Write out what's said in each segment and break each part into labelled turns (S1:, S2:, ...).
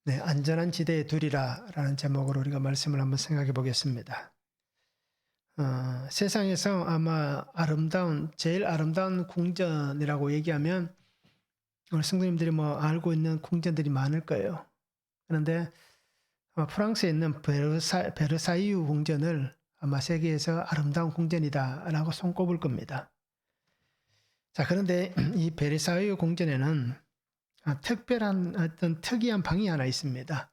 S1: 네, 안전한 지대에 두리라라는 제목으로 우리가 말씀을 한번 생각해 보겠습니다. 세상에서 아마 제일 아름다운 궁전이라고 얘기하면 우리 성도님들이 뭐 알고 있는 궁전들이 많을 거예요. 그런데 아마 프랑스에 있는 베르사유 궁전을 아마 세계에서 아름다운 궁전이다라고 손꼽을 겁니다. 자, 그런데 이 베르사유 궁전에는 특별한 어떤 특이한 방이 하나 있습니다.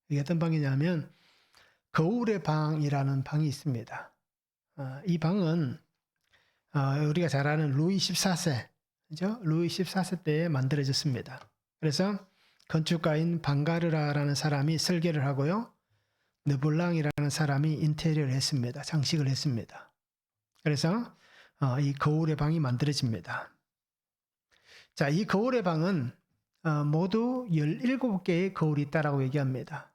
S1: 이게 어떤 방이냐면 거울의 방이라는 방이 있습니다. 이 방은 우리가 잘 아는 루이 14세, 그죠? 루이 14세 때에 만들어졌습니다. 그래서 건축가인 방가르라라는 사람이 설계를 하고요. 르블랑이라는 사람이 인테리어를 했습니다. 장식을 했습니다. 그래서 이 거울의 방이 만들어집니다. 자, 이 거울의 방은 모두 17개의 거울이 있다라고 얘기합니다.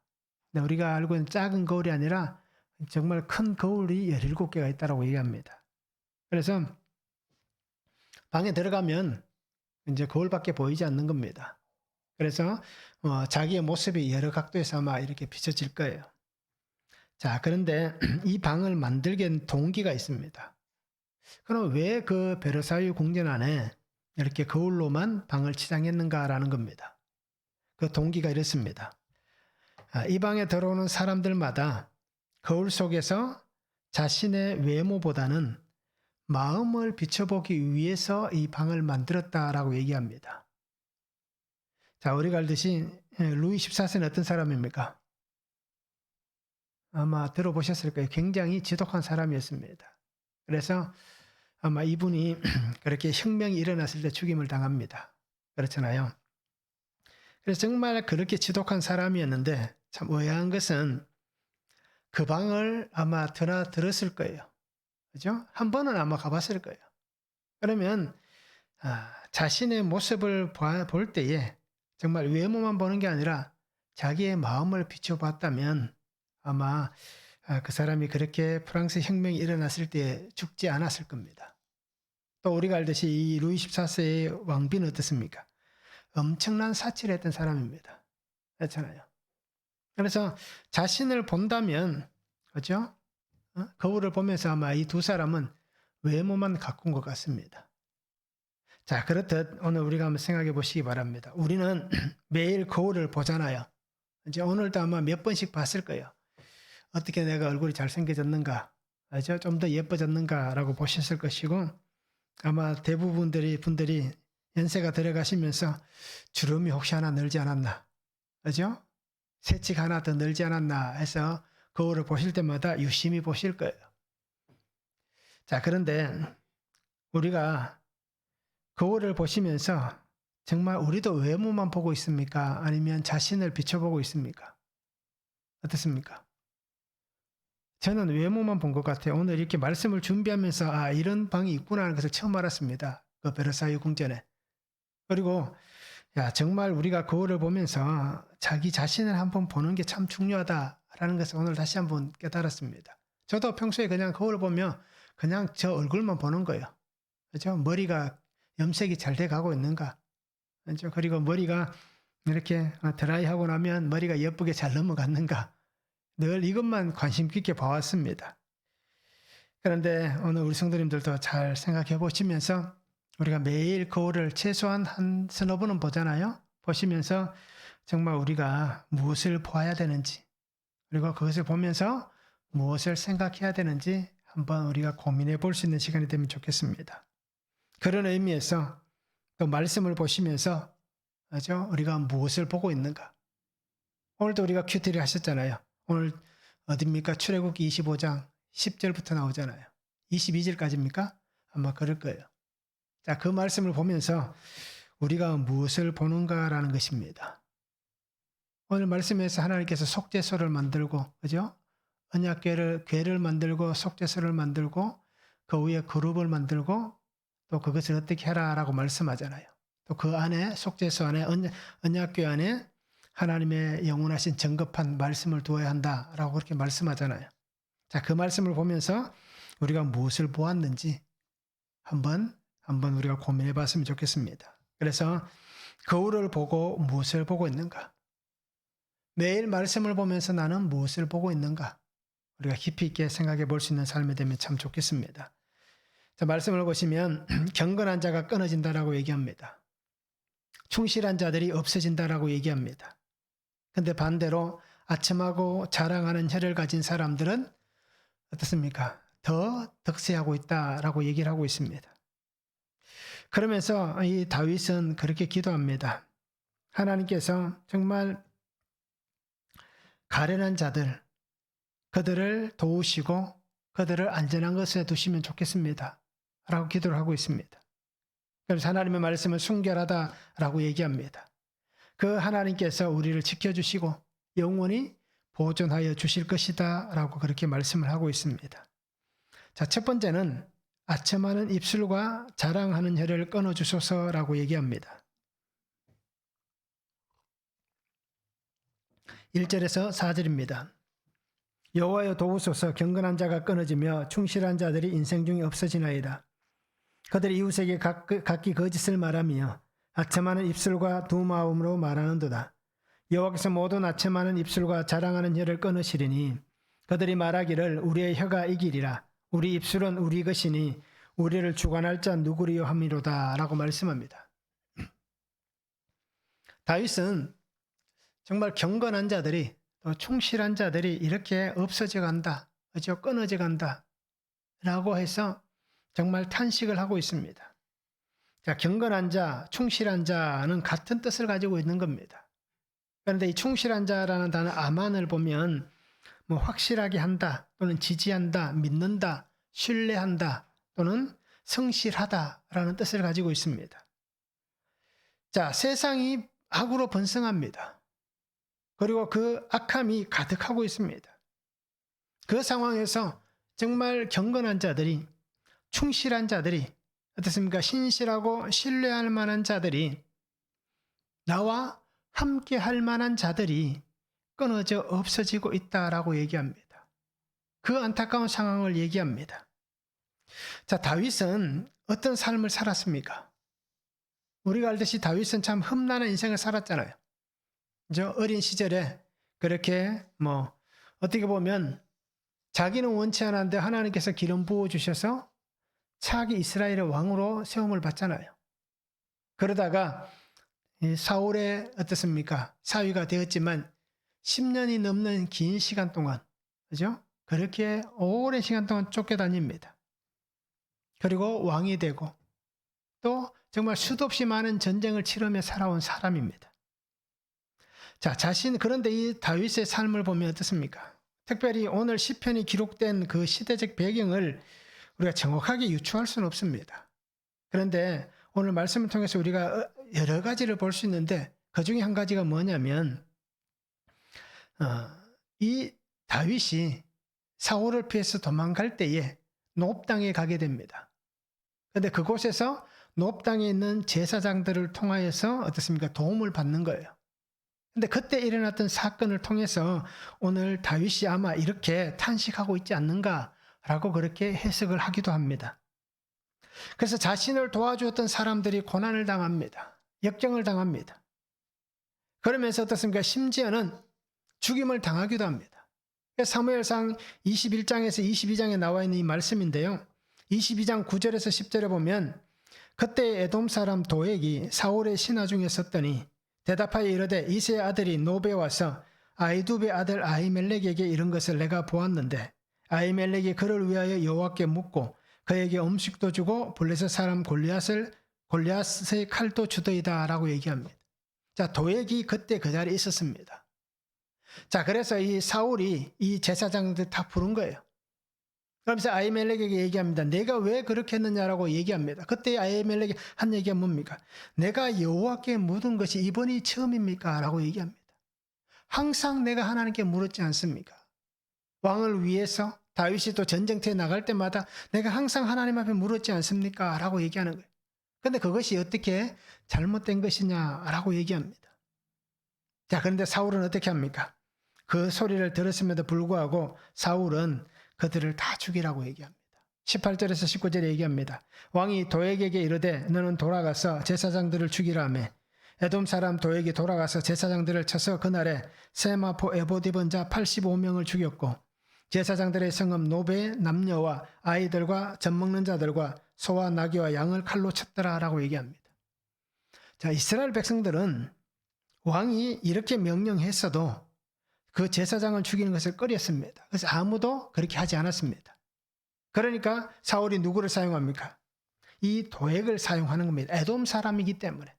S1: 우리가 알고 있는 작은 거울이 아니라 정말 큰 거울이 17개가 있다라고 얘기합니다. 그래서 방에 들어가면 이제 거울밖에 보이지 않는 겁니다. 그래서 자기의 모습이 여러 각도에서 아마 이렇게 비춰질 거예요. 자, 그런데 이 방을 만들게 된 동기가 있습니다. 그럼 왜 그 베르사유 궁전 안에 이렇게 거울로만 방을 치장했는가라는 겁니다. 그 동기가 이렇습니다. 이 방에 들어오는 사람들마다 거울 속에서 자신의 외모보다는 마음을 비춰보기 위해서 이 방을 만들었다라고 얘기합니다. 자, 우리가 알듯이 루이 14세는 어떤 사람입니까? 아마 들어보셨을 거예요. 굉장히 지독한 사람이었습니다. 그래서 아마 이분이 그렇게 혁명이 일어났을 때 죽임을 당합니다. 그렇잖아요. 그래서 정말 그렇게 지독한 사람이었는데 참 의아한 것은 그 방을 아마 들었을 거예요. 그죠? 한 번은 아마 가봤을 거예요. 그러면 자신의 모습을 볼 때에 정말 외모만 보는 게 아니라 자기의 마음을 비춰봤다면 아마 그 사람이 그렇게 프랑스 혁명이 일어났을 때 죽지 않았을 겁니다. 또 우리가 알듯이 이 루이 14세의 왕비는 어떻습니까? 엄청난 사치를 했던 사람입니다. 그렇잖아요. 그래서 자신을 본다면, 그죠? 거울을 보면서 아마 이 두 사람은 외모만 가꾼 것 같습니다. 자, 그렇듯 오늘 우리가 한번 생각해 보시기 바랍니다. 우리는 매일 거울을 보잖아요. 이제 오늘도 아마 몇 번씩 봤을 거예요. 어떻게 내가 얼굴이 잘생겨졌는가, 그죠? 좀 더 예뻐졌는가라고 보셨을 것이고, 아마 대부분들이 분들이 연세가 들어가시면서 주름이 혹시 하나 늘지 않았나, 그죠? 새치가 하나 더 늘지 않았나 해서 거울을 보실 때마다 유심히 보실 거예요. 자, 그런데 우리가 거울을 보시면서 정말 우리도 외모만 보고 있습니까? 아니면 자신을 비춰보고 있습니까? 어떻습니까? 저는 외모만 본 것 같아요. 오늘 이렇게 말씀을 준비하면서 이런 방이 있구나 하는 것을 처음 알았습니다. 그 베르사유 궁전에. 그리고 정말 우리가 거울을 보면서 자기 자신을 한번 보는 게 참 중요하다라는 것을 오늘 다시 한번 깨달았습니다. 저도 평소에 그냥 거울을 보면 그냥 저 얼굴만 보는 거예요. 그죠? 머리가 염색이 잘 돼 가고 있는가? 그죠? 그리고 머리가 이렇게 드라이하고 나면 머리가 예쁘게 잘 넘어갔는가? 늘 이것만 관심 깊게 봐왔습니다. 그런데 오늘 우리 성도님들도 잘 생각해 보시면서 우리가 매일 거울을 최소한 한 서너 번은 보잖아요. 보시면서 정말 우리가 무엇을 보아야 되는지, 그리고 그것을 보면서 무엇을 생각해야 되는지 한번 우리가 고민해 볼 수 있는 시간이 되면 좋겠습니다. 그런 의미에서 또 말씀을 보시면서 그죠? 우리가 무엇을 보고 있는가? 오늘도 우리가 큐티를 하셨잖아요. 오늘 어딥니까? 출애굽기 25장 10절부터 나오잖아요. 22절까지입니까? 아마 그럴 거예요. 자, 그 말씀을 보면서 우리가 무엇을 보는가라는 것입니다. 오늘 말씀에서 하나님께서 속죄소를 만들고, 그죠? 언약궤를 만들고 속죄소를 만들고 그 위에 그룹을 만들고 또 그것을 어떻게 해라라고 말씀하잖아요. 또 그 안에 속죄소 안에 언약궤 안에 하나님의 영원하신 정급한 말씀을 두어야 한다라고 그렇게 말씀하잖아요. 자, 그 말씀을 보면서 우리가 무엇을 보았는지 한번 우리가 고민해 봤으면 좋겠습니다. 그래서 거울을 보고 무엇을 보고 있는가? 매일 말씀을 보면서 나는 무엇을 보고 있는가? 우리가 깊이 있게 생각해 볼 수 있는 삶이 되면 참 좋겠습니다. 자, 말씀을 보시면 경건한 자가 끊어진다라고 얘기합니다. 충실한 자들이 없어진다라고 얘기합니다. 근데 반대로 아첨하고 자랑하는 혀를 가진 사람들은 어떻습니까? 더 득세하고 있다라고 얘기를 하고 있습니다. 그러면서 이 다윗은 그렇게 기도합니다. 하나님께서 정말 가련한 자들, 그들을 도우시고 그들을 안전한 것에 두시면 좋겠습니다. 라고 기도를 하고 있습니다. 그래서 하나님의 말씀은 순결하다라고 얘기합니다. 그 하나님께서 우리를 지켜주시고 영원히 보존하여 주실 것이다 라고 그렇게 말씀을 하고 있습니다. 자, 첫 번째는 아첨하는 입술과 자랑하는 혀를 끊어주소서라고 얘기합니다. 1절에서 4절입니다. 여호와여 도우소서. 경건한 자가 끊어지며 충실한 자들이 인생 중에 없어지나이다. 그들이 이웃에게 각기 거짓을 말하며 아첨하는 입술과 두 마음으로 말하는도다. 여호와께서 모든 아첨하는 입술과 자랑하는 혀를 끊으시리니 그들이 말하기를 우리의 혀가 이기리라. 우리 입술은 우리 것이니 우리를 주관할 자 누구리요 함이로다 라고 말씀합니다. 다윗은 정말 경건한 자들이 또 충실한 자들이 이렇게 없어져 간다, 그죠? 끊어져 간다 라고 해서 정말 탄식을 하고 있습니다. 자, 경건한 자, 충실한 자는 같은 뜻을 가지고 있는 겁니다. 그런데 이 충실한 자라는 단어 아만을 보면 뭐 확실하게 한다 또는 지지한다, 믿는다, 신뢰한다 또는 성실하다라는 뜻을 가지고 있습니다. 자, 세상이 악으로 번성합니다. 그리고 그 악함이 가득하고 있습니다. 그 상황에서 정말 경건한 자들이, 충실한 자들이, 어떻습니까? 신실하고 신뢰할 만한 자들이, 나와 함께 할 만한 자들이 끊어져 없어지고 있다라고 얘기합니다. 그 안타까운 상황을 얘기합니다. 자, 다윗은 어떤 삶을 살았습니까? 우리가 알듯이 다윗은 참 흠나는 인생을 살았잖아요. 어린 시절에 그렇게 어떻게 보면 자기는 원치 않았는데 하나님께서 기름 부어주셔서 차기 이스라엘의 왕으로 세움을 받잖아요. 그러다가 사울의 어떻습니까? 사위가 되었지만 10년이 넘는 긴 시간 동안, 그죠? 그렇게 오랜 시간 동안 쫓겨다닙니다. 그리고 왕이 되고 또 정말 수도 없이 많은 전쟁을 치르며 살아온 사람입니다. 자, 그런데 이 다윗의 삶을 보면 어떻습니까? 특별히 오늘 시편이 기록된 그 시대적 배경을 우리가 정확하게 유추할 수는 없습니다. 그런데 오늘 말씀을 통해서 우리가 여러 가지를 볼 수 있는데 그 중에 한 가지가 뭐냐면 이 다윗이 사울을 피해서 도망갈 때에 노브 땅에 가게 됩니다. 그런데 그곳에서 노브 땅에 있는 제사장들을 통하여서 어떻습니까? 도움을 받는 거예요. 근데 그때 일어났던 사건을 통해서 오늘 다윗이 아마 이렇게 탄식하고 있지 않는가라고 그렇게 해석을 하기도 합니다. 그래서 자신을 도와주었던 사람들이 고난을 당합니다. 역경을 당합니다. 그러면서 어떻습니까? 심지어는 죽임을 당하기도 합니다. 사무엘상 21장에서 22장에 나와 있는 이 말씀인데요. 22장 9절에서 10절에 보면 그때 에돔 사람 도액이 사울의 신하 중에 섰더니 대답하여 이르되 이새의 아들이 노베 와서 아히두베 아들 아히멜렉에게 이른 것을 내가 보았는데 아히멜렉이 그를 위하여 여호와께 묻고 그에게 음식도 주고 블레셋 사람 골리앗의 칼도 주더이다 라고 얘기합니다. 자, 도액이 그때 그 자리에 있었습니다. 자, 그래서 이 사울이 이 제사장들 다 부른 거예요. 그러면서 아히멜렉에게 얘기합니다. 내가 왜 그렇게 했느냐라고 얘기합니다. 그때 아히멜렉이 한 얘기가 뭡니까? 내가 여호와께 묻은 것이 이번이 처음입니까? 라고 얘기합니다. 항상 내가 하나님께 물었지 않습니까? 왕을 위해서 다윗이 또 전쟁터에 나갈 때마다 내가 항상 하나님 앞에 물었지 않습니까? 라고 얘기하는 거예요. 그런데 그것이 어떻게 잘못된 것이냐라고 얘기합니다. 자, 그런데 사울은 어떻게 합니까? 그 소리를 들었음에도 불구하고 사울은 그들을 다 죽이라고 얘기합니다. 18절에서 19절에 얘기합니다. 왕이 도액에게 이르되 너는 돌아가서 제사장들을 죽이라 하매 에돔 사람 도액이 돌아가서 제사장들을 쳐서 그날에 세마포 에봇 입은 자 85명을 죽였고 제사장들의 성읍 노베의 남녀와 아이들과 젖먹는 자들과 소와 나귀와 양을 칼로 쳤더라라고 얘기합니다. 자, 이스라엘 백성들은 왕이 이렇게 명령했어도 그 제사장을 죽이는 것을 꺼렸습니다. 그래서 아무도 그렇게 하지 않았습니다. 그러니까 사울이 누구를 사용합니까? 이 도액을 사용하는 겁니다. 에돔 사람이기 때문에.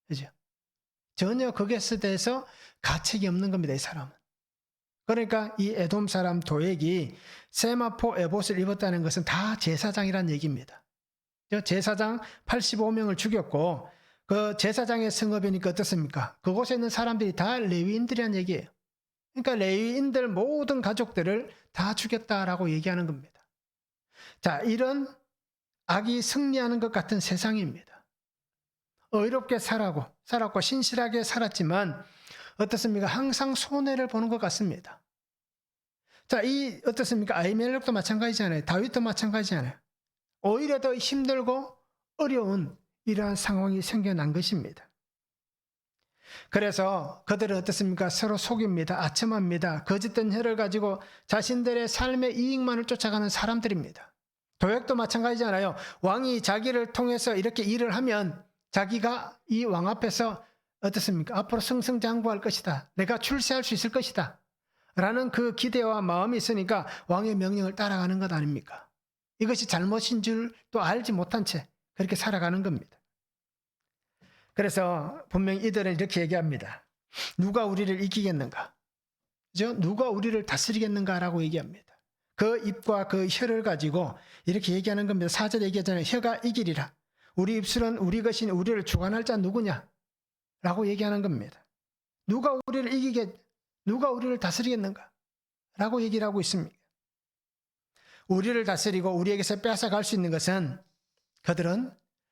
S1: 그죠? 전혀 거기에 대해서 가책이 없는 겁니다. 이 사람은. 그러니까 이 에돔 사람 도액이 세마포 에봇을 입었다는 것은 다 제사장이란 얘기입니다. 제사장 85명을 죽였고 그 제사장의 성읍이니까 어떻습니까? 그곳에 있는 사람들이 다 레위인들이란 얘기예요. 그러니까 레위인들 모든 가족들을 다 죽였다라고 얘기하는 겁니다. 자, 이런 악이 승리하는 것 같은 세상입니다. 의롭게 살았고 신실하게 살았지만 어떻습니까? 항상 손해를 보는 것 같습니다. 자, 이 어떻습니까? 아히멜렉도 마찬가지잖아요. 다윗도 마찬가지잖아요. 오히려 더 힘들고 어려운 이러한 상황이 생겨난 것입니다. 그래서 그들은 어떻습니까? 서로 속입니다. 아첨합니다. 거짓된 혀를 가지고 자신들의 삶의 이익만을 쫓아가는 사람들입니다. 도액도 마찬가지잖아요. 왕이 자기를 통해서 이렇게 일을 하면 자기가 이 왕 앞에서 어떻습니까? 앞으로 승승장구할 것이다. 내가 출세할 수 있을 것이다. 라는 그 기대와 마음이 있으니까 왕의 명령을 따라가는 것 아닙니까? 이것이 잘못인 줄도 알지 못한 채 그렇게 살아가는 겁니다. 그래서 분명히 이들은 이렇게 얘기합니다. 누가 우리를 이기겠는가? 그죠? 누가 우리를 다스리겠는가라고 얘기합니다. 그 입과 그 혀를 가지고 이렇게 얘기하는 겁니다. 4절에 얘기하잖아요. 혀가 이기리라. 우리 입술은 우리 것인 우리를 주관할 자 누구냐? 라고 얘기하는 겁니다. 누가 우리를 다스리겠는가? 라고 얘기를 하고 있습니다. 우리를 다스리고 우리에게서 뺏어갈 수 있는 것은 그들은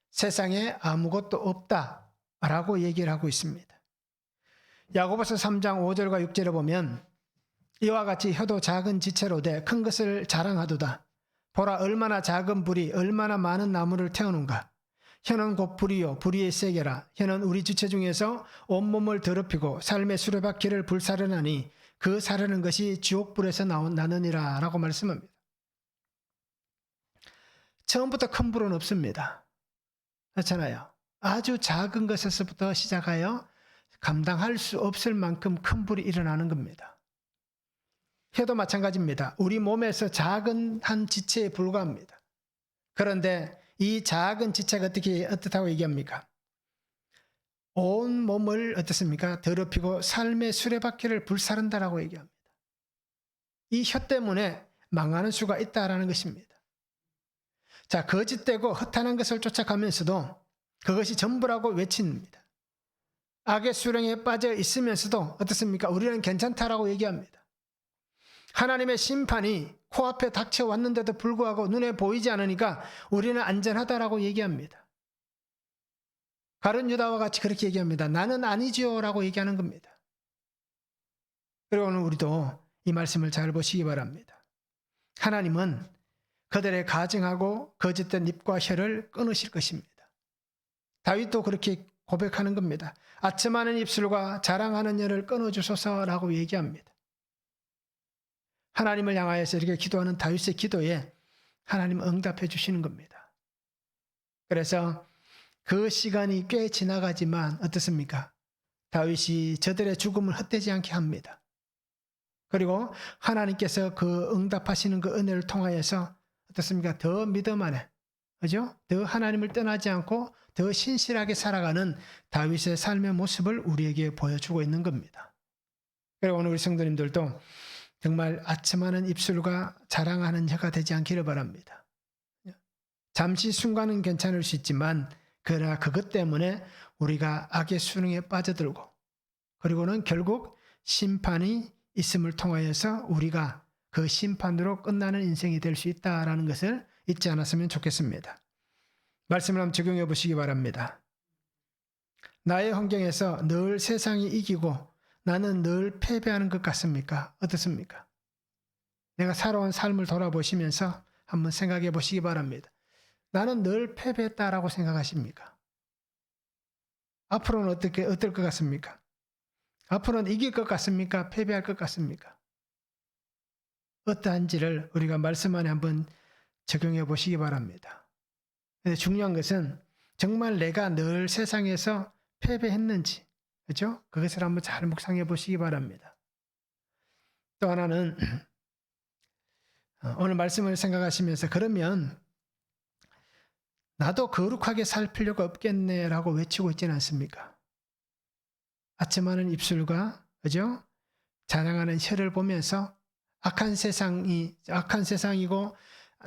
S1: 세상에 아무것도 없다라고 얘기를 하고 있습니다. 야고보서 3장 5절과 6절에 보면 이와 같이 혀도 작은 지체로 돼 큰 것을 자랑하도다. 보라 얼마나 작은 불이 얼마나 많은 나무를 태우는가. 혀는 곧 불이요 불의의 세계라. 혀는 우리 주체 중에서 온몸을 더럽히고 삶의 수레바퀴를 불사르나니 그 사르는 것이 지옥불에서 나느니라 라고 말씀합니다. 처음부터 큰 불은 없습니다. 그렇잖아요. 아주 작은 것에서부터 시작하여 감당할 수 없을 만큼 큰 불이 일어나는 겁니다. 혀도 마찬가지입니다. 우리 몸에서 작은 한 지체에 불과합니다. 그런데 이 작은 지체가 어떻다고 얘기합니까? 온 몸을 어떻습니까? 더럽히고 삶의 수레바퀴를 불사른다라고 얘기합니다. 이 혀 때문에 망하는 수가 있다라는 것입니다. 자, 거짓되고 허탄한 것을 쫓아가면서도 그것이 전부라고 외칩니다. 악의 수렁에 빠져 있으면서도 어떻습니까? 우리는 괜찮다라고 얘기합니다. 하나님의 심판이 코앞에 닥쳐왔는데도 불구하고 눈에 보이지 않으니까 우리는 안전하다라고 얘기합니다. 가룟 유다와 같이 그렇게 얘기합니다. 나는 아니지요 라고 얘기하는 겁니다. 그리고 오늘 우리도 이 말씀을 잘 보시기 바랍니다. 하나님은 그들의 가증하고 거짓된 입과 혀를 끊으실 것입니다. 다윗도 그렇게 고백하는 겁니다. 아첨하는 입술과 자랑하는 혀를 끊어주소서라고 얘기합니다. 하나님을 향하여서 이렇게 기도하는 다윗의 기도에 하나님 응답해 주시는 겁니다. 그래서 그 시간이 꽤 지나가지만 어떻습니까? 다윗이 저들의 죽음을 헛되지 않게 합니다. 그리고 하나님께서 그 응답하시는 그 은혜를 통하여서 어떻습니까? 더 믿음 안에, 그죠? 더 하나님을 떠나지 않고 더 신실하게 살아가는 다윗의 삶의 모습을 우리에게 보여주고 있는 겁니다. 그리고 오늘 우리 성도님들도 정말 아첨하는 입술과 자랑하는 혀가 되지 않기를 바랍니다. 잠시 순간은 괜찮을 수 있지만 그러나 그것 때문에 우리가 악의 수렁에 빠져들고 그리고는 결국 심판이 있음을 통하여서 우리가 그 심판으로 끝나는 인생이 될 수 있다는 것을 잊지 않았으면 좋겠습니다. 말씀을 한번 적용해 보시기 바랍니다. 나의 환경에서 늘 세상이 이기고 나는 늘 패배하는 것 같습니까? 어떻습니까? 내가 살아온 삶을 돌아보시면서 한번 생각해 보시기 바랍니다. 나는 늘 패배했다라고 생각하십니까? 앞으로는 어떨 것 같습니까? 앞으로는 이길 것 같습니까? 패배할 것 같습니까? 어떠한지를 우리가 말씀 안에 한번 적용해 보시기 바랍니다. 근데 중요한 것은 정말 내가 늘 세상에서 패배했는지, 그죠? 그것을 한번 잘 묵상해 보시기 바랍니다. 또 하나는 오늘 말씀을 생각하시면서 그러면 나도 거룩하게 살 필요가 없겠네라고 외치고 있지는 않습니까? 아첨하는 입술과, 그죠? 자랑하는 혀를 보면서 악한 세상이고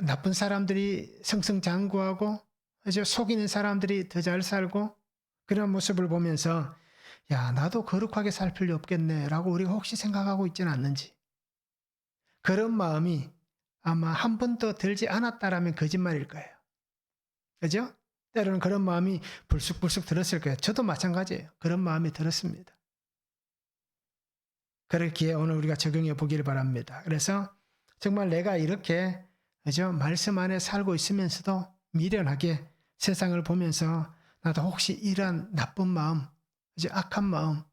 S1: 나쁜 사람들이 승승장구하고, 그죠? 속이는 사람들이 더 잘 살고 그런 모습을 보면서 야, 나도 거룩하게 살 필요 없겠네라고 우리가 혹시 생각하고 있지는 않는지. 그런 마음이 아마 한 번도 들지 않았다라면 거짓말일 거예요. 그죠? 때로는 그런 마음이 불쑥불쑥 들었을 거예요. 저도 마찬가지예요. 그런 마음이 들었습니다. 그렇기에 오늘 우리가 적용해 보기를 바랍니다. 그래서 정말 내가 이렇게, 그죠? 말씀 안에 살고 있으면서도 미련하게 세상을 보면서 나도 혹시 이러한 나쁜 마음, 그죠? 악한 마음,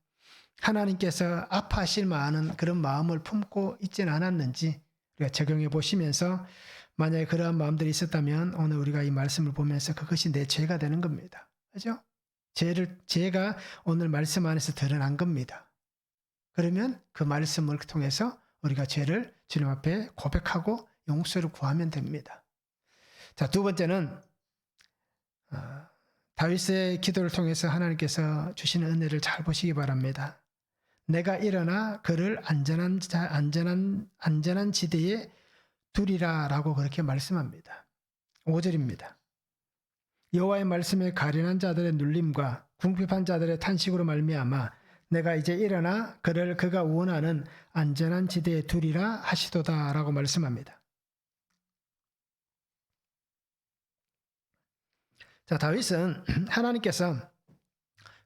S1: 하나님께서 아파하실 만한 그런 마음을 품고 있지는 않았는지 우리가 적용해 보시면서 만약에 그러한 마음들이 있었다면 오늘 우리가 이 말씀을 보면서 그것이 내 죄가 되는 겁니다. 그죠? 죄가 오늘 말씀 안에서 드러난 겁니다. 그러면 그 말씀을 통해서 우리가 죄를 주님 앞에 고백하고 용서를 구하면 됩니다. 자, 두 번째는 다윗의 기도를 통해서 하나님께서 주시는 은혜를 잘 보시기 바랍니다. 내가 일어나 그를 안전한 지대에 두리라라고 그렇게 말씀합니다. 5절입니다. 여호와의 말씀에 가련한 자들의 눌림과 궁핍한 자들의 탄식으로 말미암아 내가 이제 일어나 그를 그가 원하는 안전한 지대에 두리라 하시도다라고 말씀합니다. 자, 다윗은 하나님께서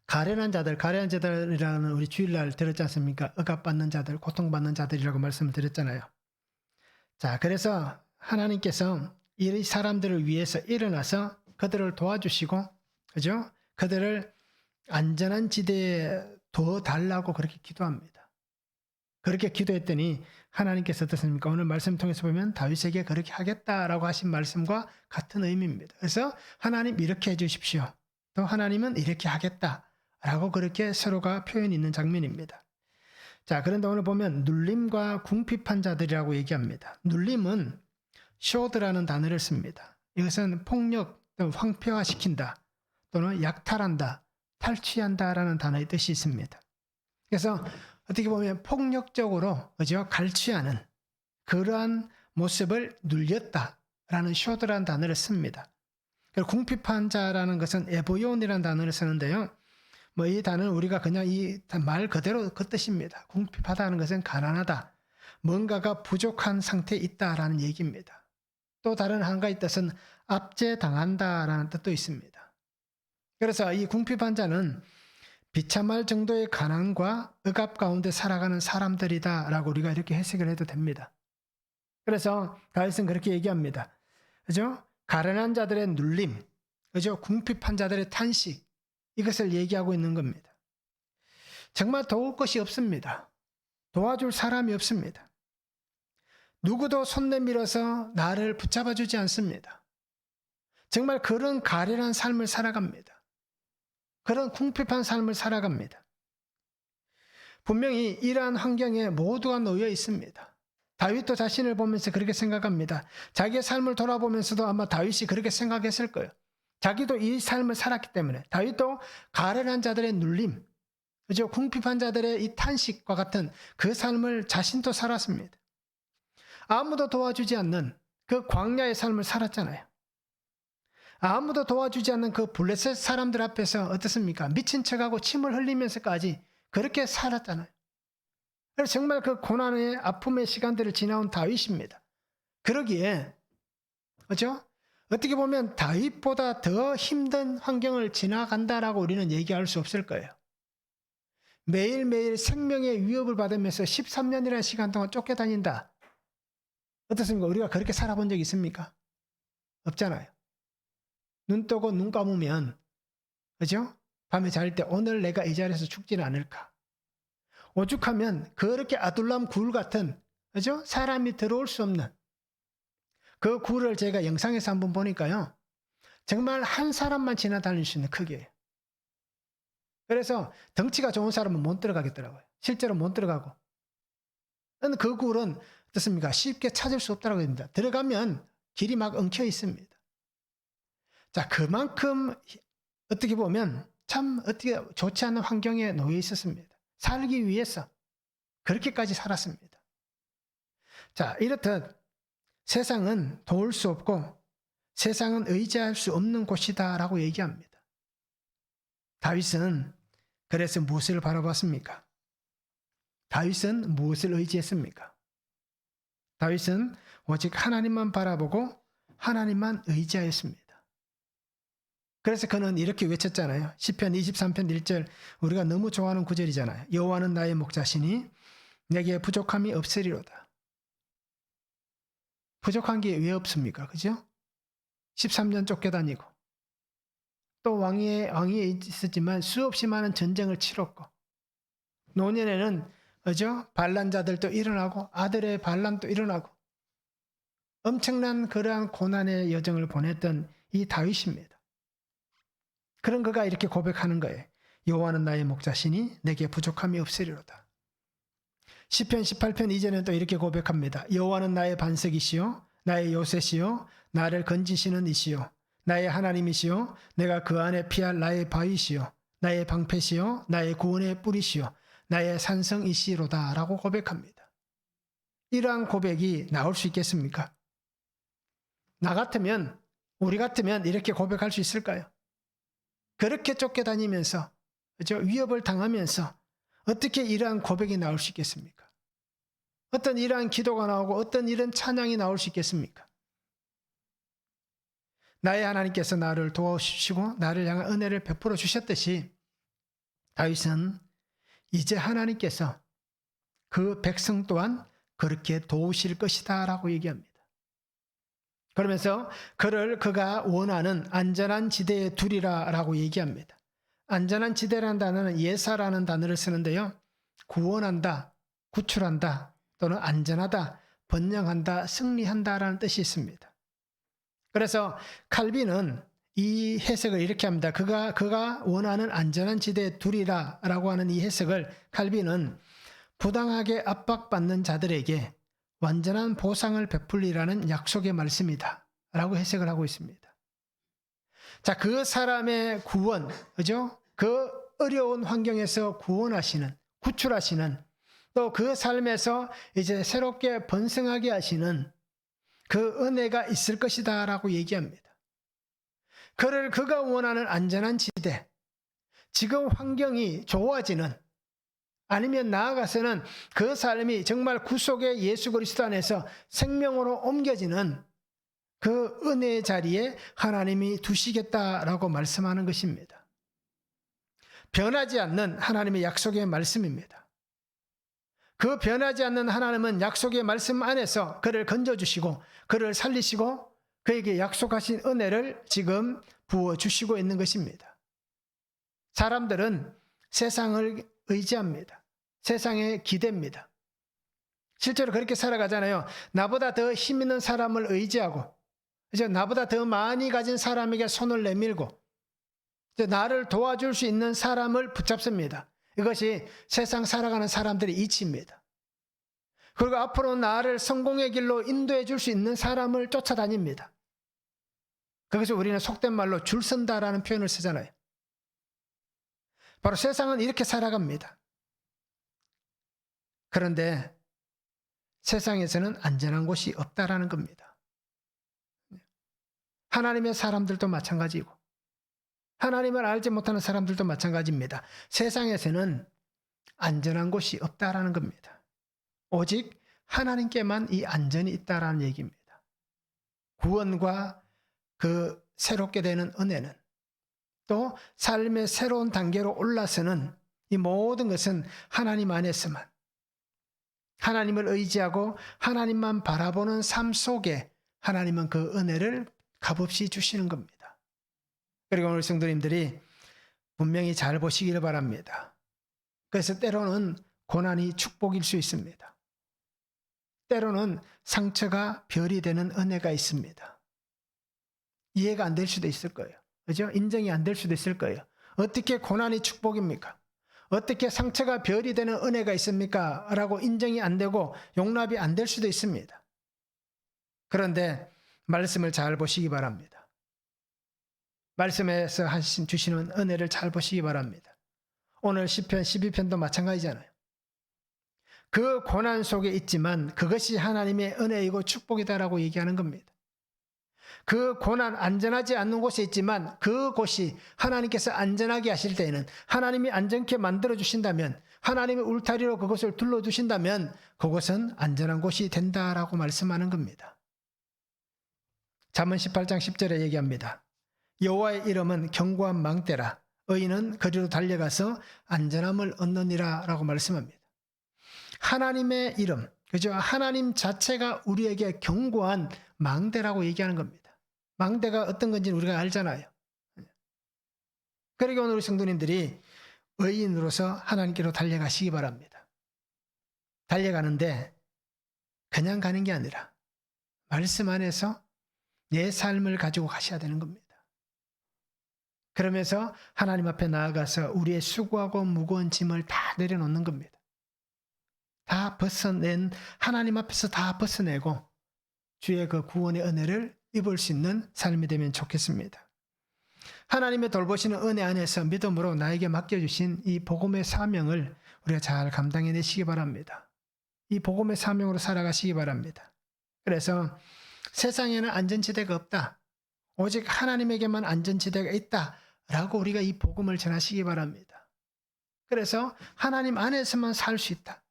S1: 가련한 자들이라는 우리 주일날 들었지 않습니까? 억압받는 자들, 고통받는 자들이라고 말씀을 드렸잖아요. 자, 그래서 하나님께서 이 사람들을 위해서 일어나서 그들을 도와주시고, 그죠? 그들을 안전한 지대에 둬달라고 그렇게 기도합니다. 그렇게 기도했더니 하나님께서 어떻습니까? 오늘 말씀 통해서 보면 다윗에게 그렇게 하겠다라고 하신 말씀과 같은 의미입니다. 그래서 하나님 이렇게 해주십시오. 또 하나님은 이렇게 하겠다라고 그렇게 서로가 표현이 있는 장면입니다. 자, 그런데 오늘 보면 눌림과 궁핍한 자들이라고 얘기합니다. 눌림은 쇼드라는 단어를 씁니다. 이것은 폭력, 또는 황폐화시킨다, 또는 약탈한다, 탈취한다라는 단어의 뜻이 있습니다. 그래서 어떻게 보면 폭력적으로, 그죠? 갈취하는 그러한 모습을 눌렸다라는 쇼드라는 단어를 씁니다. 그리고 궁핍한 자라는 것은 에보ион이라는 단어를 쓰는데요. 이 단어는 우리가 그냥 이 말 그대로 그 뜻입니다. 궁핍하다는 것은 가난하다, 뭔가가 부족한 상태에 있다라는 얘기입니다. 또 다른 한 가지 뜻은 압제당한다라는 뜻도 있습니다. 그래서 이 궁핍한 자는 비참할 정도의 가난과 억압 가운데 살아가는 사람들이다라고 우리가 이렇게 해석을 해도 됩니다. 그래서 다윗은 그렇게 얘기합니다. 그죠? 가련한 자들의 눌림, 그죠? 궁핍한 자들의 탄식, 이것을 얘기하고 있는 겁니다. 정말 도울 것이 없습니다. 도와줄 사람이 없습니다. 누구도 손 내밀어서 나를 붙잡아 주지 않습니다. 정말 그런 가련한 삶을 살아갑니다. 그런 궁핍한 삶을 살아갑니다. 분명히 이러한 환경에 모두가 놓여 있습니다. 다윗도 자신을 보면서 그렇게 생각합니다. 자기의 삶을 돌아보면서도 아마 다윗이 그렇게 생각했을 거예요. 자기도 이 삶을 살았기 때문에. 다윗도 가련한 자들의 눌림, 그죠? 궁핍한 자들의 이 탄식과 같은 그 삶을 자신도 살았습니다. 아무도 도와주지 않는 그 광야의 삶을 살았잖아요. 아무도 도와주지 않는 그 블레셋 사람들 앞에서 어떻습니까? 미친 척하고 침을 흘리면서까지 그렇게 살았잖아요. 그래서 정말 그 고난의 아픔의 시간들을 지나온 다윗입니다. 그러기에, 그렇죠? 어떻게 보면 다윗보다 더 힘든 환경을 지나간다라고 우리는 얘기할 수 없을 거예요. 매일매일 생명의 위협을 받으면서 13년이라는 시간 동안 쫓겨다닌다. 어떻습니까? 우리가 그렇게 살아본 적 있습니까? 없잖아요. 눈 뜨고 눈 감으면, 그죠? 밤에 잘 때 오늘 내가 이 자리에서 죽지는 않을까. 오죽하면 그렇게 아둘람 굴 같은, 그죠? 사람이 들어올 수 없는 그 굴을 제가 영상에서 한번 보니까요. 정말 한 사람만 지나다닐 수 있는 크기예요. 그래서 덩치가 좋은 사람은 못 들어가겠더라고요. 실제로 못 들어가고. 그 굴은 어떻습니까? 쉽게 찾을 수 없다고 합니다. 들어가면 길이 막 엉켜 있습니다. 자, 그만큼 어떻게 보면 참 어떻게 좋지 않은 환경에 놓여 있었습니다. 살기 위해서 그렇게까지 살았습니다. 자, 이렇듯 세상은 도울 수 없고 세상은 의지할 수 없는 곳이다라고 얘기합니다. 다윗은 그래서 무엇을 바라봤습니까? 다윗은 무엇을 의지했습니까? 다윗은 오직 하나님만 바라보고 하나님만 의지하였습니다. 그래서 그는 이렇게 외쳤잖아요. 시편 23편 1절, 우리가 너무 좋아하는 구절이잖아요. 여호와는 나의 목자시니 내게 부족함이 없으리로다. 부족한 게 왜 없습니까? 그죠? 13년 쫓겨다니고 또 왕위에 있었지만 수없이 많은 전쟁을 치렀고 노년에는 그죠? 반란자들도 일어나고 아들의 반란도 일어나고 엄청난 그러한 고난의 여정을 보냈던 이 다윗입니다. 그런 그가 이렇게 고백하는 거예요. 여호와는 나의 목자시니 내게 부족함이 없으리로다. 시편 18편 이전에 또 이렇게 고백합니다. 여호와는 나의 반석이시요 나의 요새시요 나를 건지시는 이시요 나의 하나님이시요 내가 그 안에 피할 나의 바위시요 나의 방패시요 나의 구원의 뿌리시요 나의 산성이시로다 라고 고백합니다. 이러한 고백이 나올 수 있겠습니까? 나 같으면, 우리 같으면 이렇게 고백할 수 있을까요? 그렇게 쫓겨다니면서, 그죠? 위협을 당하면서 어떻게 이러한 고백이 나올 수 있겠습니까? 어떤 이러한 기도가 나오고 어떤 이런 찬양이 나올 수 있겠습니까? 나의 하나님께서 나를 도와주시고 나를 향한 은혜를 베풀어 주셨듯이 다윗은 이제 하나님께서 그 백성 또한 그렇게 도우실 것이다 라고 얘기합니다. 그러면서 그를 그가 원하는 안전한 지대에 두리라 라고 얘기합니다. 안전한 지대라는 단어는 예사라는 단어를 쓰는데요. 구원한다, 구출한다, 또는 안전하다, 번영한다, 승리한다라는 뜻이 있습니다. 그래서 칼빈은 이 해석을 이렇게 합니다. 그가 원하는 안전한 지대에 두리라 라고 하는 이 해석을 칼빈은 부당하게 압박받는 자들에게 완전한 보상을 베풀리라는 약속의 말씀이다 라고 해석을 하고 있습니다. 자, 그 사람의 구원, 그죠? 그 어려운 환경에서 구원하시는, 구출하시는, 또 그 삶에서 이제 새롭게 번성하게 하시는 그 은혜가 있을 것이다 라고 얘기합니다. 그가 원하는 안전한 지대, 지금 환경이 좋아지는, 아니면 나아가서는 그 삶이 정말 구속의 예수 그리스도 안에서 생명으로 옮겨지는 그 은혜의 자리에 하나님이 두시겠다라고 말씀하는 것입니다. 변하지 않는 하나님의 약속의 말씀입니다. 그 변하지 않는 하나님은 약속의 말씀 안에서 그를 건져주시고 그를 살리시고 그에게 약속하신 은혜를 지금 부어주시고 있는 것입니다. 사람들은 세상을 의지합니다. 세상에 기댑니다. 실제로 그렇게 살아가잖아요. 나보다 더 힘 있는 사람을 의지하고 이제 나보다 더 많이 가진 사람에게 손을 내밀고 이제 나를 도와줄 수 있는 사람을 붙잡습니다. 이것이 세상 살아가는 사람들의 이치입니다. 그리고 앞으로 나를 성공의 길로 인도해 줄 수 있는 사람을 쫓아다닙니다. 그것을 우리는 속된 말로 줄 선다라는 표현을 쓰잖아요. 바로 세상은 이렇게 살아갑니다. 그런데 세상에서는 안전한 곳이 없다라는 겁니다. 하나님의 사람들도 마찬가지고 하나님을 알지 못하는 사람들도 마찬가지입니다. 세상에서는 안전한 곳이 없다라는 겁니다. 오직 하나님께만 이 안전이 있다라는 얘기입니다. 구원과 그 새롭게 되는 은혜는 또 삶의 새로운 단계로 올라서는 이 모든 것은 하나님 안에서만 하나님을 의지하고 하나님만 바라보는 삶 속에 하나님은 그 은혜를 값없이 주시는 겁니다. 그리고 오늘 성도님들이 분명히 잘 보시길 바랍니다. 그래서 때로는 고난이 축복일 수 있습니다. 때로는 상처가 별이 되는 은혜가 있습니다. 이해가 안 될 수도 있을 거예요. 그죠? 인정이 안 될 수도 있을 거예요. 어떻게 고난이 축복입니까? 어떻게 상처가 별이 되는 은혜가 있습니까? 라고 인정이 안 되고 용납이 안 될 수도 있습니다. 그런데 말씀을 잘 보시기 바랍니다. 말씀에서 주시는 은혜를 잘 보시기 바랍니다. 오늘 시편 12편도 마찬가지잖아요. 그 고난 속에 있지만 그것이 하나님의 은혜이고 축복이다라고 얘기하는 겁니다. 그 고난 안전하지 않는 곳에 있지만 그곳이 하나님께서 안전하게 하실 때에는 하나님이 안전케 만들어 주신다면 하나님의 울타리로 그것을 둘러주신다면 그것은 안전한 곳이 된다라고 말씀하는 겁니다. 잠언 18장 10절에 얘기합니다. 여호와의 이름은 견고한 망대라 의인은 거리로 달려가서 안전함을 얻느니라 라고 말씀합니다. 하나님의 이름, 그죠? 하나님 자체가 우리에게 견고한 망대라고 얘기하는 겁니다. 망대가 어떤 건지는 우리가 알잖아요. 그러니까 오늘 우리 성도님들이 의인으로서 하나님께로 달려가시기 바랍니다. 달려가는데 그냥 가는 게 아니라 말씀 안에서 내 삶을 가지고 가셔야 되는 겁니다. 그러면서 하나님 앞에 나아가서 우리의 수고하고 무거운 짐을 다 내려놓는 겁니다. 다 벗어낸 하나님 앞에서 다 벗어내고 주의 그 구원의 은혜를 입을 수 있는 삶이 되면 좋겠습니다. 하나님의 돌보시는 은혜 안에서 믿음으로 나에게 맡겨주신 이 복음의 사명을 우리가 잘 감당해내시기 바랍니다. 이 복음의 사명으로 살아가시기 바랍니다. 그래서 세상에는 안전지대가 없다. 오직 하나님에게만 안전지대가 있다라고 우리가 이 복음을 전하시기 바랍니다. 그래서 하나님 안에서만 살 수 있다.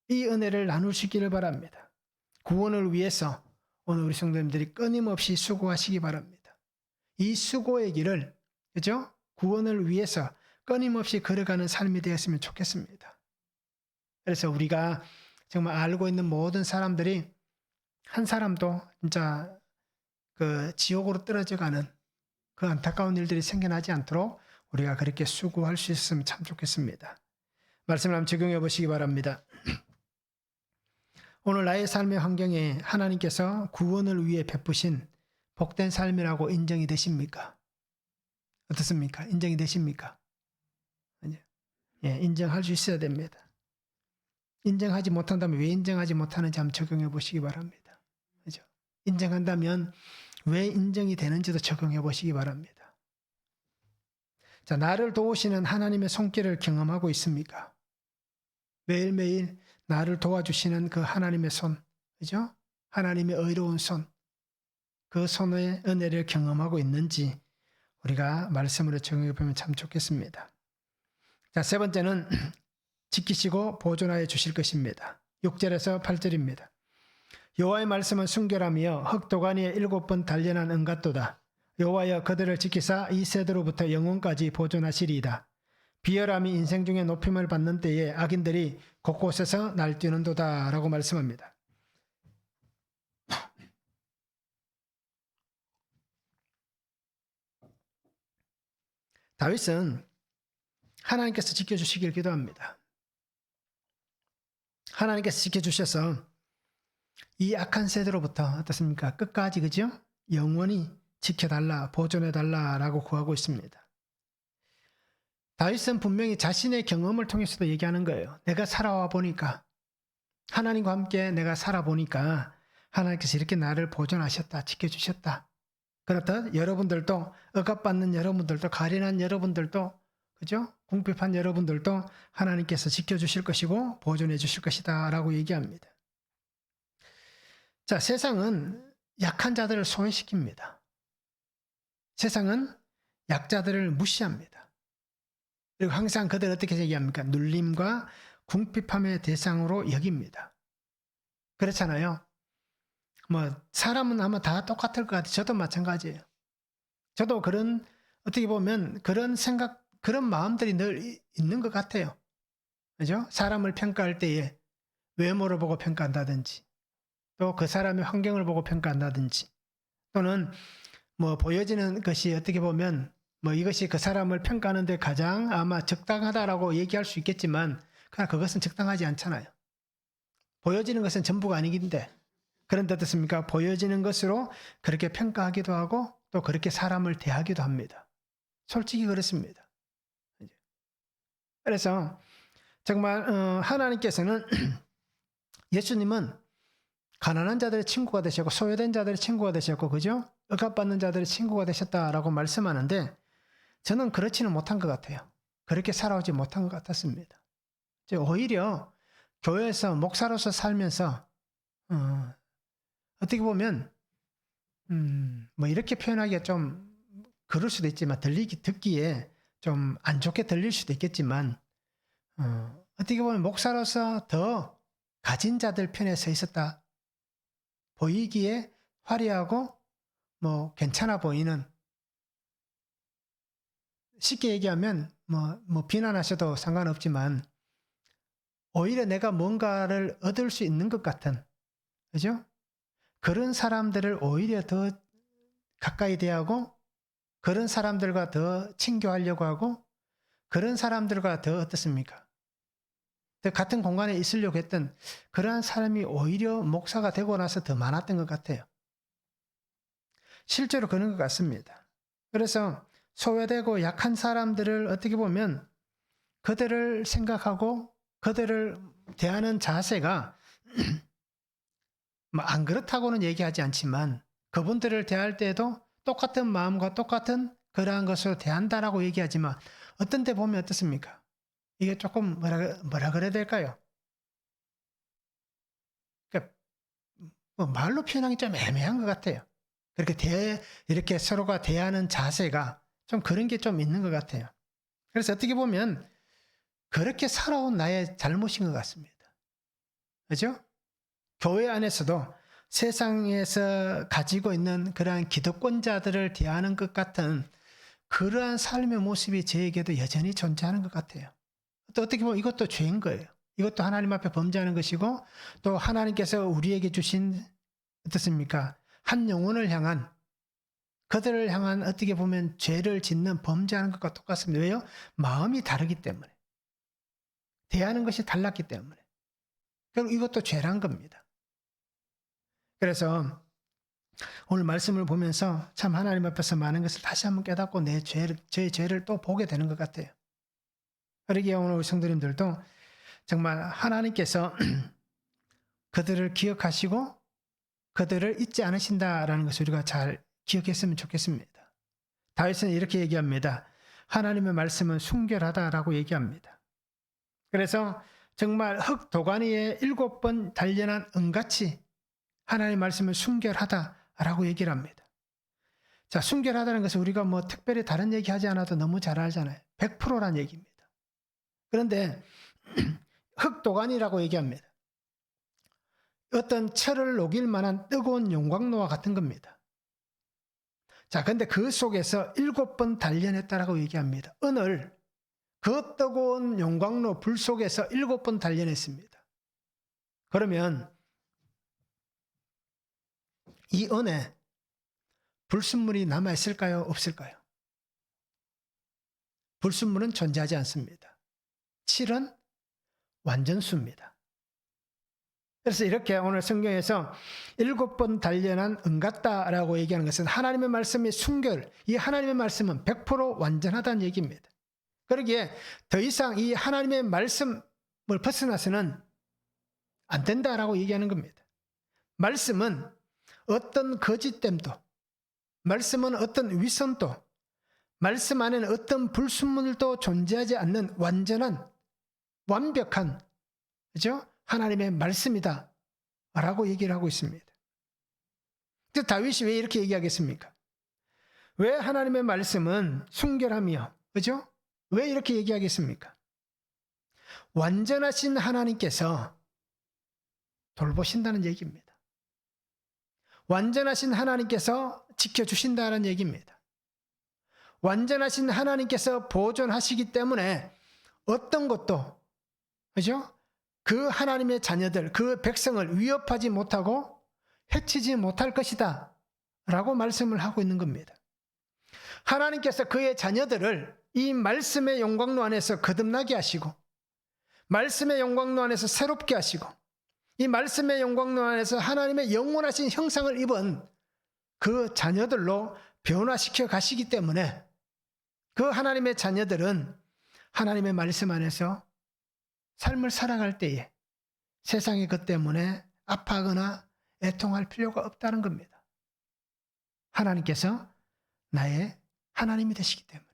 S1: 이 은혜를 나누시기를 바랍니다. 구원을 위해서 오늘 우리 성도님들이 끊임없이 수고하시기 바랍니다. 이 수고의 길을, 그죠? 구원을 위해서 끊임없이 걸어가는 삶이 되었으면 좋겠습니다. 그래서 우리가 정말 알고 있는 모든 사람들이 한 사람도 진짜 그 지옥으로 떨어져가는 그 안타까운 일들이 생겨나지 않도록 우리가 그렇게 수고할 수 있으면 참 좋겠습니다. 말씀을 한번 적용해 보시기 바랍니다. 오늘 나의 삶의 환경에 하나님께서 구원을 위해 베푸신 복된 삶이라고 인정이 되십니까? 어떻습니까? 인정이 되십니까? 아니요. 예, 인정할 수 있어야 됩니다. 인정하지 못한다면 왜 인정하지 못하는지 한번 적용해 보시기 바랍니다. 그죠? 인정한다면 왜 인정이 되는지도 적용해 보시기 바랍니다. 자, 나를 도우시는 하나님의 손길을 경험하고 있습니까? 매일매일 나를 도와주시는 그 하나님의 손, 그죠? 하나님의 의로운 손, 그 손의 은혜를 경험하고 있는지 우리가 말씀으로 적용해 보면 참 좋겠습니다. 자, 세 번째는 지키시고 보존하여 주실 것입니다. 6절에서 8절입니다. 여호와의 말씀은 순결하며 흑도가니에 7번 단련한 은같도다. 여호와여 그들을 지키사 이 세대로부터 영원까지 보존하시리이다. 비열함이 인생 중에 높임을 받는 때에 악인들이 곳곳에서 날뛰는도다 라고 말씀합니다. 다윗은 하나님께서 지켜주시길 기도합니다. 하나님께서 지켜주셔서 이 악한 세대로부터 어떻습니까? 끝까지, 그죠? 영원히 지켜달라, 보존해달라 라고 구하고 있습니다. 다윗은 분명히 자신의 경험을 통해서도 얘기하는 거예요. 내가 살아와 보니까, 하나님과 함께 내가 살아보니까 하나님께서 이렇게 나를 보존하셨다, 지켜주셨다. 그렇듯 여러분들도, 억압받는 여러분들도, 가련한 여러분들도, 그죠? 궁핍한 여러분들도 하나님께서 지켜주실 것이고 보존해 주실 것이다 라고 얘기합니다. 자, 세상은 약한 자들을 소외시킵니다. 세상은 약자들을 무시합니다. 그리고 항상 그들을 어떻게 얘기합니까? 눌림과 궁핍함의 대상으로 여깁니다. 그렇잖아요. 사람은 아마 다 똑같을 것 같아요. 저도 마찬가지예요. 저도 어떻게 보면 그런 생각, 그런 마음들이 늘 있는 것 같아요. 그죠? 사람을 평가할 때에 외모를 보고 평가한다든지, 또 그 사람의 환경을 보고 평가한다든지, 또는 보여지는 것이 어떻게 보면 뭐 이것이 그 사람을 평가하는 데 가장 아마 적당하다라고 얘기할 수 있겠지만 그러나 그것은 적당하지 않잖아요. 보여지는 것은 전부가 아니긴데 그런데 어떻습니까? 보여지는 것으로 그렇게 평가하기도 하고 또 그렇게 사람을 대하기도 합니다. 솔직히 그렇습니다. 그래서 정말 하나님께서는 예수님은 가난한 자들의 친구가 되셨고 소외된 자들의 친구가 되셨고 그죠? 억압받는 자들의 친구가 되셨다라고 말씀하는데 저는 그렇지는 못한 것 같아요. 그렇게 살아오지 못한 것 같았습니다. 오히려 교회에서 목사로서 살면서 어떻게 보면 뭐 이렇게 표현하기가 좀 그럴 수도 있지만 듣기에 좀 안 좋게 들릴 수도 있겠지만 어떻게 보면 목사로서 더 가진 자들 편에 서 있었다. 보이기에 화려하고 뭐 괜찮아 보이는 쉽게 얘기하면 뭐 비난하셔도 상관없지만 오히려 내가 뭔가를 얻을 수 있는 것 같은 그죠? 그런 사람들을 오히려 더 가까이 대하고 그런 사람들과 더 친교하려고 하고 그런 사람들과 더 어떻습니까? 더 같은 공간에 있으려고 했던 그러한 사람이 오히려 목사가 되고 나서 더 많았던 것 같아요. 실제로 그런 것 같습니다. 그래서 소외되고 약한 사람들을 어떻게 보면 그들을 생각하고 그들을 대하는 자세가 뭐 안 그렇다고는 얘기하지 않지만 그분들을 대할 때에도 똑같은 마음과 똑같은 그러한 것으로 대한다라고 얘기하지만 어떤 때 보면 어떻습니까? 이게 조금 뭐라 그래야 될까요? 그러니까 뭐 말로 표현하기 좀 애매한 것 같아요. 이렇게 서로가 대하는 자세가 좀 그런 게 좀 있는 것 같아요. 그래서 어떻게 보면 그렇게 살아온 나의 잘못인 것 같습니다. 그죠? 교회 안에서도 세상에서 가지고 있는 그러한 기득권자들을 대하는 것 같은 그러한 삶의 모습이 저에게도 여전히 존재하는 것 같아요. 또 어떻게 보면 이것도 죄인 거예요. 이것도 하나님 앞에 범죄하는 것이고 또 하나님께서 우리에게 주신 어떻습니까? 한 영혼을 향한 그들을 향한 어떻게 보면 죄를 짓는 범죄하는 것과 똑같습니다. 왜요? 마음이 다르기 때문에. 대하는 것이 달랐기 때문에. 결국 이것도 죄란 겁니다. 그래서 오늘 말씀을 보면서 참 하나님 앞에서 많은 것을 다시 한번 깨닫고 제 죄를 또 보게 되는 것 같아요. 그러기에 오늘 우리 성도님들도 정말 하나님께서 그들을 기억하시고 그들을 잊지 않으신다라는 것을 우리가 잘 기억했으면 좋겠습니다. 다윗은 이렇게 얘기합니다. 하나님의 말씀은 순결하다라고 얘기합니다. 그래서 정말 흙 도가니에 7번 단련한 은같이 하나님의 말씀은 순결하다라고 얘기를 합니다. 자, 순결하다는 것은 우리가 뭐 특별히 다른 얘기하지 않아도 너무 잘 알잖아요. 100%란 얘기입니다. 그런데 흙 도가니라고 얘기합니다. 어떤 철을 녹일 만한 뜨거운 용광로와 같은 겁니다. 자, 근데 그 속에서 7번 단련했다라고 얘기합니다. 은을 그 뜨거운 용광로 불 속에서 7번 단련했습니다. 그러면 이 은에 불순물이 남아있을까요? 없을까요? 불순물은 존재하지 않습니다. 칠은 완전수입니다. 그래서 이렇게 오늘 성경에서 7번 단련한 은 같다라고 얘기하는 것은 하나님의 말씀의 순결, 이 하나님의 말씀은 100% 완전하다는 얘기입니다. 그러기에 더 이상 이 하나님의 말씀을 벗어나서는 안 된다라고 얘기하는 겁니다. 말씀은 어떤 거짓됨도, 말씀은 어떤 위선도, 말씀 안에는 어떤 불순물도 존재하지 않는 완전한, 완벽한, 그죠? 하나님의 말씀이다 라고 얘기를 하고 있습니다. 근데 다윗이 왜 이렇게 얘기하겠습니까? 왜 하나님의 말씀은 순결하며, 그죠? 왜 이렇게 얘기하겠습니까? 완전하신 하나님께서 돌보신다는 얘기입니다. 완전하신 하나님께서 지켜주신다는 얘기입니다. 완전하신 하나님께서 보존하시기 때문에 어떤 것도, 그죠? 그 하나님의 자녀들, 그 백성을 위협하지 못하고 해치지 못할 것이다 라고 말씀을 하고 있는 겁니다. 하나님께서 그의 자녀들을 이 말씀의 영광로 안에서 거듭나게 하시고 말씀의 영광로 안에서 새롭게 하시고 이 말씀의 영광로 안에서 하나님의 영원하신 형상을 입은 그 자녀들로 변화시켜 가시기 때문에 그 하나님의 자녀들은 하나님의 말씀 안에서 삶을 살아갈 때에 세상의 것 때문에 아파하거나 애통할 필요가 없다는 겁니다. 하나님께서 나의 하나님이 되시기 때문에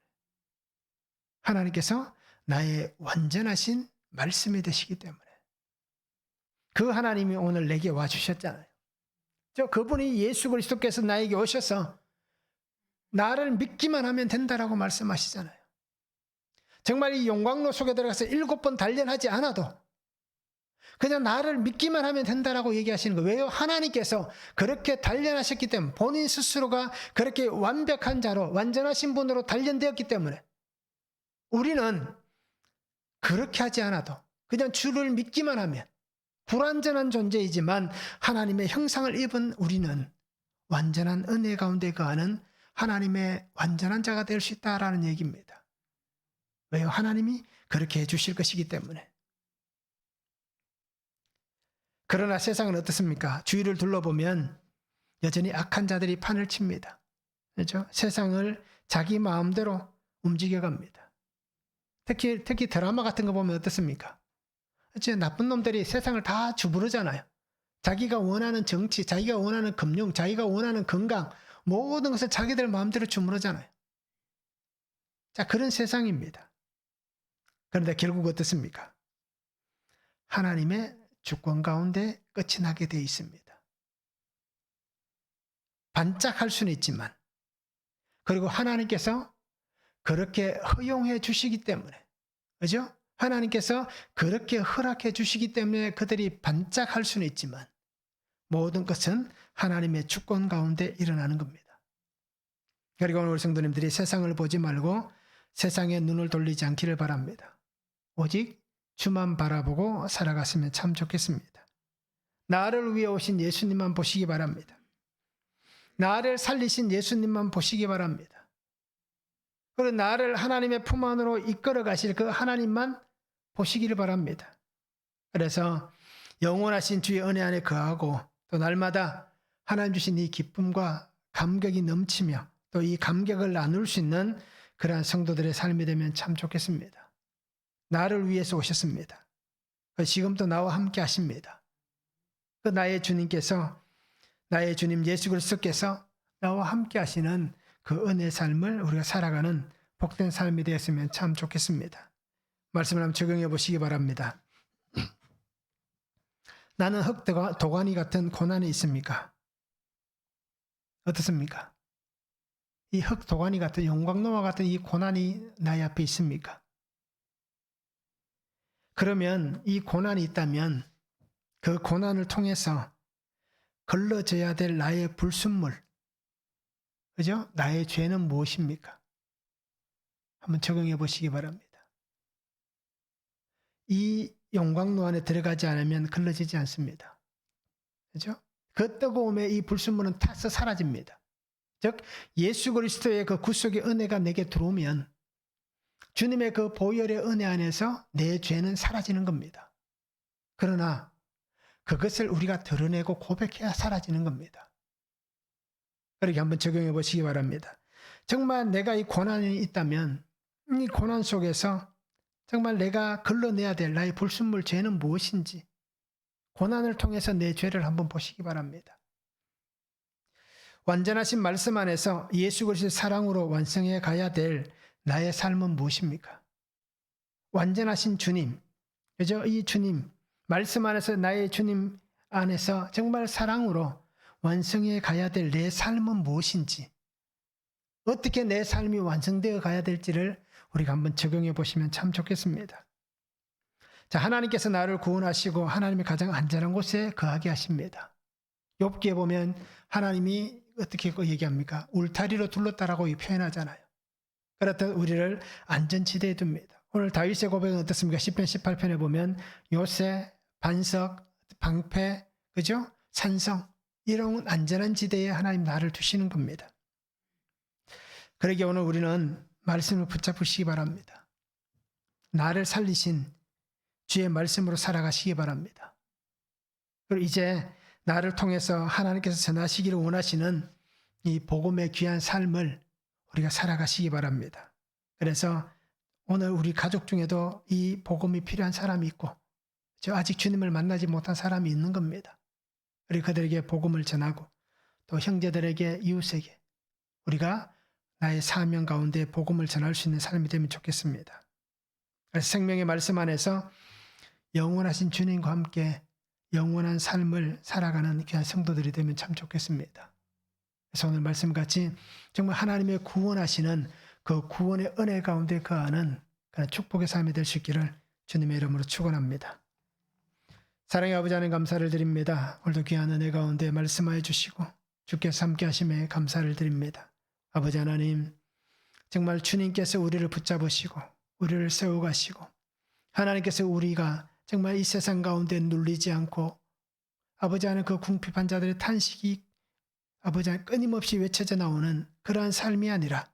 S1: 하나님께서 나의 완전하신 말씀이 되시기 때문에 그 하나님이 오늘 내게 와주셨잖아요. 그분이 예수 그리스도께서 나에게 오셔서 나를 믿기만 하면 된다라고 말씀하시잖아요. 정말 이 용광로 속에 들어가서 7번 단련하지 않아도 그냥 나를 믿기만 하면 된다라고 얘기하시는 거예요. 왜요? 하나님께서 그렇게 단련하셨기 때문에 본인 스스로가 그렇게 완벽한 자로 완전하신 분으로 단련되었기 때문에 우리는 그렇게 하지 않아도 그냥 주를 믿기만 하면 불완전한 존재이지만 하나님의 형상을 입은 우리는 완전한 은혜 가운데 거하는 하나님의 완전한 자가 될 수 있다라는 얘기입니다. 왜요? 하나님이 그렇게 해주실 것이기 때문에. 그러나 세상은 어떻습니까? 주위를 둘러보면 여전히 악한 자들이 판을 칩니다. 그렇죠? 세상을 자기 마음대로 움직여갑니다. 특히 드라마 같은 거 보면 어떻습니까? 나쁜 놈들이 세상을 다 주부르잖아요. 자기가 원하는 정치, 자기가 원하는 금융, 자기가 원하는 건강, 모든 것을 자기들 마음대로 주무르잖아요. 자, 그런 세상입니다. 그런데 결국 어떻습니까? 하나님의 주권 가운데 끝이 나게 되어 있습니다. 반짝할 수는 있지만, 그리고 하나님께서 그렇게 허용해 주시기 때문에, 그죠? 하나님께서 그렇게 허락해 주시기 때문에 그들이 반짝할 수는 있지만 모든 것은 하나님의 주권 가운데 일어나는 겁니다. 그리고 오늘 성도님들이 세상을 보지 말고 세상에 눈을 돌리지 않기를 바랍니다. 오직 주만 바라보고 살아갔으면 참 좋겠습니다. 나를 위해 오신 예수님만 보시기 바랍니다. 나를 살리신 예수님만 보시기 바랍니다. 그리고 나를 하나님의 품 안으로 이끌어 가실 그 하나님만 보시기를 바랍니다. 그래서 영원하신 주의 은혜 안에 거하고 또 날마다 하나님 주신 이 기쁨과 감격이 넘치며 또 이 감격을 나눌 수 있는 그러한 성도들의 삶이 되면 참 좋겠습니다. 나를 위해서 오셨습니다. 지금도 나와 함께 하십니다. 그 나의 주님께서 나의 주님 예수 그리스도께서 나와 함께 하시는 그 은혜 삶을 우리가 살아가는 복된 삶이 되었으면 참 좋겠습니다. 말씀을 한번 적용해 보시기 바랍니다. 나는 흑도가니 같은 고난이 있습니까? 어떻습니까? 이 흑도가니 같은 용광로와 같은 이 고난이 나의 앞에 있습니까? 그러면 이 고난이 있다면 그 고난을 통해서 걸러져야 될 나의 불순물, 그죠? 나의 죄는 무엇입니까? 한번 적용해 보시기 바랍니다. 이 용광로 안에 들어가지 않으면 걸러지지 않습니다. 그죠? 그 뜨거움에 이 불순물은 타서 사라집니다. 즉 예수 그리스도의 그 구속의 은혜가 내게 들어오면 주님의 그 보혈의 은혜 안에서 내 죄는 사라지는 겁니다. 그러나 그것을 우리가 드러내고 고백해야 사라지는 겁니다. 그렇게 한번 적용해 보시기 바랍니다. 정말 내가 이 고난이 있다면 이 고난 속에서 정말 내가 걸러내야 될 나의 불순물 죄는 무엇인지 고난을 통해서 내 죄를 한번 보시기 바랍니다. 완전하신 말씀 안에서 예수 그리스도의 사랑으로 완성해 가야 될 나의 삶은 무엇입니까? 완전하신 주님, 그죠? 이 주님, 말씀 안에서 나의 주님 안에서 정말 사랑으로 완성해 가야 될 내 삶은 무엇인지, 어떻게 내 삶이 완성되어 가야 될지를 우리가 한번 적용해 보시면 참 좋겠습니다. 자, 하나님께서 나를 구원하시고 하나님의 가장 안전한 곳에 거하게 하십니다. 욥기에 보면 하나님이 어떻게 얘기합니까? 울타리로 둘렀다라고 표현하잖아요. 그렇듯 우리를 안전지대에 둡니다. 오늘 다윗의 고백은 어떻습니까? 시편 18편에 보면 요새, 반석, 방패, 그죠? 산성, 이런 안전한 지대에 하나님 나를 두시는 겁니다. 그러기에 오늘 우리는 말씀을 붙잡으시기 바랍니다. 나를 살리신 주의 말씀으로 살아가시기 바랍니다. 그리고 이제 나를 통해서 하나님께서 전하시기를 원하시는 이 복음의 귀한 삶을 우리가 살아가시기 바랍니다. 그래서 오늘 우리 가족 중에도 이 복음이 필요한 사람이 있고 아직 주님을 만나지 못한 사람이 있는 겁니다. 우리 그들에게 복음을 전하고 또 형제들에게 이웃에게 우리가 나의 사명 가운데 복음을 전할 수 있는 삶이 되면 좋겠습니다. 그래서 생명의 말씀 안에서 영원하신 주님과 함께 영원한 삶을 살아가는 귀한 성도들이 되면 참 좋겠습니다. 그래서 오늘 말씀같이 정말 하나님의 구원하시는 그 구원의 은혜 가운데 거하는 그런 축복의 삶이 될 수 있기를 주님의 이름으로 축원합니다. 사랑의 아버지 하나님 감사를 드립니다. 오늘도 귀한 은혜 가운데 말씀하여 주시고 주께서 함께 하심에 감사를 드립니다. 아버지 하나님 정말 주님께서 우리를 붙잡으시고 우리를 세워가시고 하나님께서 우리가 정말 이 세상 가운데 눌리지 않고 아버지 하나님 그 궁핍한 자들의 탄식이 아버지 하나님 끊임없이 외쳐져 나오는 그러한 삶이 아니라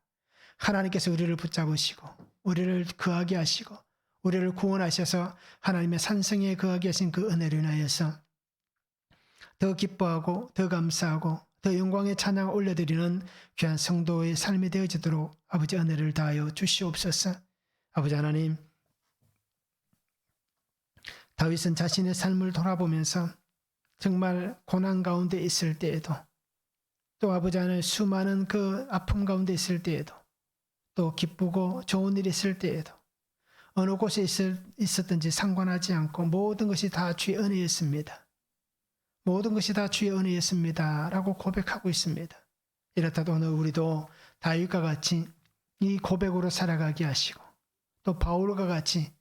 S1: 하나님께서 우리를 붙잡으시고 우리를 거하게 하시고 우리를 구원하셔서 하나님의 산성에 거하게 하신 그 은혜를 인하여서 더 기뻐하고 더 감사하고 더 영광의 찬양을 올려드리는 귀한 성도의 삶이 되어지도록 아버지 은혜를 다하여 주시옵소서. 아버지 하나님 다윗은 자신의 삶을 돌아보면서 정말 고난 가운데 있을 때에도 또 아버지 하나님 수많은 그 아픔 가운데 있을 때에도 또 기쁘고 좋은 일이 있을 때에도 어느 곳에 있었든지 상관하지 않고 모든 것이 다 주의 은혜였습니다. 모든 것이 다 주의 은혜였습니다. 라고 고백하고 있습니다. 이렇다도 오늘 우리도 다윗과 같이 이 고백으로 살아가게 하시고 또 바울과 같이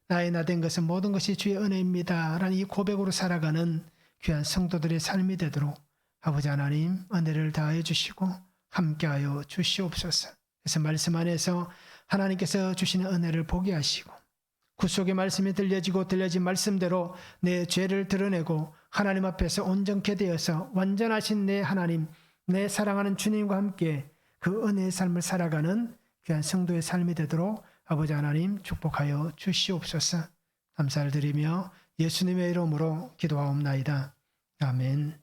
S1: 나의 나 된 것은 모든 것이 주의 은혜입니다. 라는 이 고백으로 살아가는 귀한 성도들의 삶이 되도록 아버지 하나님 은혜를 다해 주시고 함께하여 주시옵소서. 그래서 말씀 안에서 하나님께서 주시는 은혜를 보게 하시고 구속의 말씀이 들려지고 들려진 말씀대로 내 죄를 드러내고 하나님 앞에서 온전케 되어서 완전하신 내 하나님, 내 사랑하는 주님과 함께 그 은혜의 삶을 살아가는 귀한 성도의 삶이 되도록 아버지 하나님 축복하여 주시옵소서. 감사를 드리며 예수님의 이름으로 기도하옵나이다. 아멘.